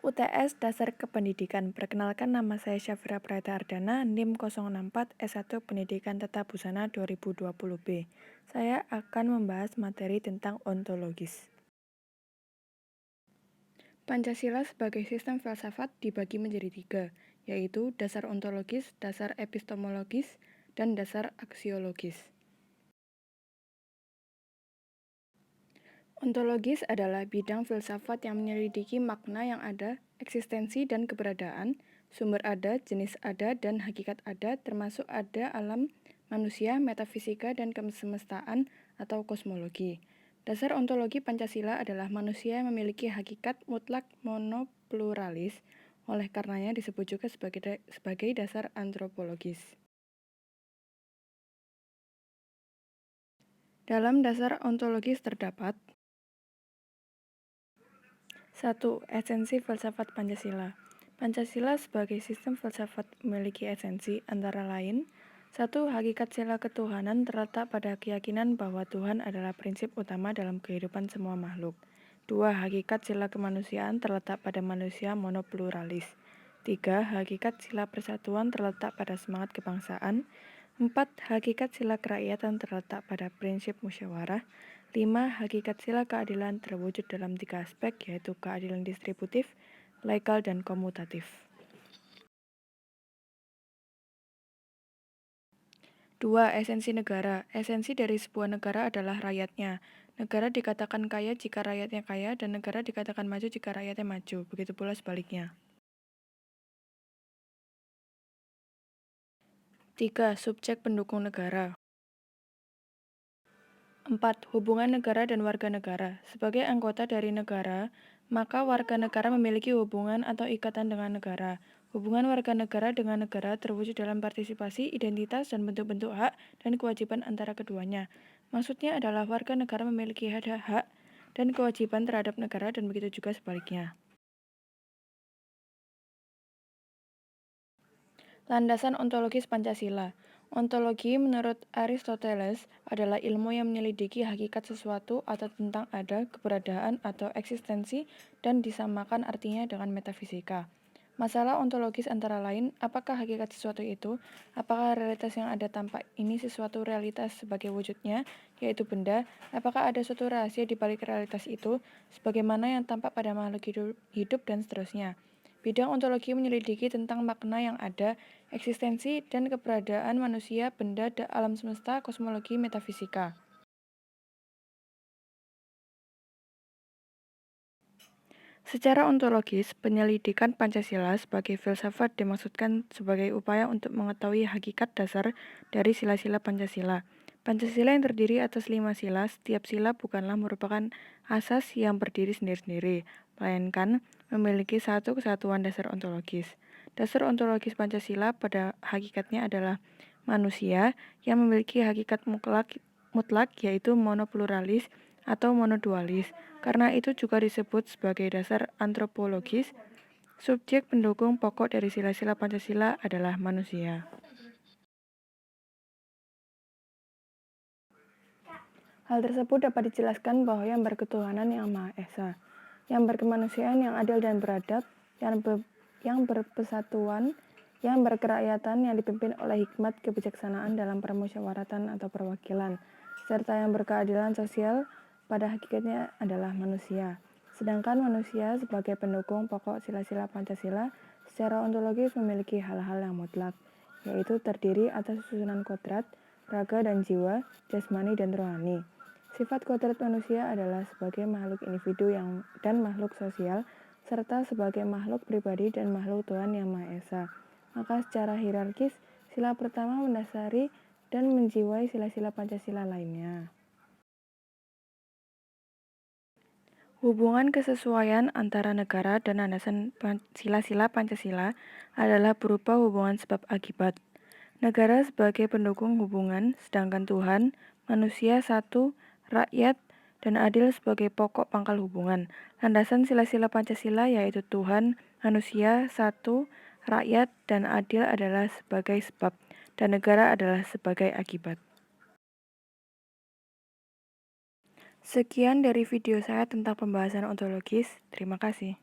UTS Dasar Kependidikan. Perkenalkan, nama saya Syafira Prayata Ardana, NIM 064 S1 Pendidikan Tata Busana 2020B. Saya akan membahas materi tentang ontologis. Pancasila sebagai sistem filsafat dibagi menjadi 3, yaitu dasar ontologis, dasar epistemologis, dan dasar aksiologis. Ontologis adalah bidang filsafat yang menyelidiki makna yang ada, eksistensi dan keberadaan, sumber ada, jenis ada, dan hakikat ada, termasuk ada alam manusia, metafisika, dan kesemestaan atau kosmologi. Dasar ontologi Pancasila adalah manusia yang memiliki hakikat mutlak monopluralis, oleh karenanya disebut juga sebagai dasar antropologis. Dalam dasar ontologis terdapat 1. Esensi filsafat Pancasila. Pancasila sebagai sistem filsafat memiliki esensi antara lain 1. Hakikat sila ketuhanan terletak pada keyakinan bahwa Tuhan adalah prinsip utama dalam kehidupan semua makhluk. 2. Hakikat sila kemanusiaan terletak pada manusia monopluralis. 3. Hakikat sila persatuan terletak pada semangat kebangsaan. 4. Hakikat sila kerakyatan terletak pada prinsip musyawarah. 5. Hakikat sila keadilan terwujud dalam 3 aspek, yaitu keadilan distributif, legal, dan komutatif. 2. Esensi negara. Esensi dari sebuah negara adalah rakyatnya. Negara dikatakan kaya jika rakyatnya kaya, dan negara dikatakan maju jika rakyatnya maju. Begitu pula sebaliknya. 3. Subjek pendukung negara. 4. Hubungan negara dan warga negara. Sebagai anggota dari negara, maka warga negara memiliki hubungan atau ikatan dengan negara. Hubungan warga negara dengan negara terwujud dalam partisipasi, identitas, dan bentuk-bentuk hak dan kewajiban antara keduanya. Maksudnya adalah warga negara memiliki hak dan kewajiban terhadap negara, dan begitu juga sebaliknya. Landasan ontologis Pancasila. Ontologi menurut Aristoteles adalah ilmu yang menyelidiki hakikat sesuatu atau tentang ada, keberadaan, atau eksistensi, dan disamakan artinya dengan metafisika. Masalah ontologis antara lain, apakah hakikat sesuatu itu? Apakah realitas yang ada tampak ini sesuatu realitas sebagai wujudnya, yaitu benda? Apakah ada suatu rahasia di balik realitas itu, sebagaimana yang tampak pada makhluk hidup dan seterusnya? Bidang ontologi menyelidiki tentang makna yang ada, eksistensi dan keberadaan manusia, benda, alam semesta, kosmologi, metafisika. Secara ontologis, penyelidikan Pancasila sebagai filsafat dimaksudkan sebagai upaya untuk mengetahui hakikat dasar dari sila-sila Pancasila. Pancasila yang terdiri atas 5 sila, setiap sila bukanlah merupakan asas yang berdiri sendiri-sendiri, melainkan memiliki satu kesatuan dasar ontologis. Dasar ontologis Pancasila pada hakikatnya adalah manusia yang memiliki hakikat mutlak yaitu monopluralis atau monodualis. Karena itu juga disebut sebagai dasar antropologis. Subjek pendukung pokok dari sila-sila Pancasila adalah manusia. Hal tersebut dapat dijelaskan bahwa yang berketuhanan yang Maha Esa, yang berkemanusiaan yang adil dan beradab, yang berpesatuan, yang berkerakyatan yang dipimpin oleh hikmat kebijaksanaan dalam permusyawaratan atau perwakilan, serta yang berkeadilan sosial pada hakikatnya adalah manusia. Sedangkan manusia sebagai pendukung pokok sila-sila Pancasila secara ontologis memiliki hal-hal yang mutlak, yaitu terdiri atas susunan kodrat, raga dan jiwa, jasmani dan rohani. Sifat kodrat manusia adalah sebagai makhluk individu dan makhluk sosial, serta sebagai makhluk pribadi dan makhluk Tuhan Yang Maha Esa. Maka secara hierarkis, sila pertama mendasari dan menjiwai sila-sila Pancasila lainnya. Hubungan kesesuaian antara negara dan landasan sila-sila Pancasila adalah berupa hubungan sebab akibat. Negara sebagai pendukung hubungan, sedangkan Tuhan, manusia satu, rakyat, dan adil sebagai pokok pangkal hubungan. Landasan sila-sila Pancasila yaitu Tuhan, manusia satu, rakyat, dan adil adalah sebagai sebab, dan negara adalah sebagai akibat. Sekian dari video saya tentang pembahasan ontologis. Terima kasih.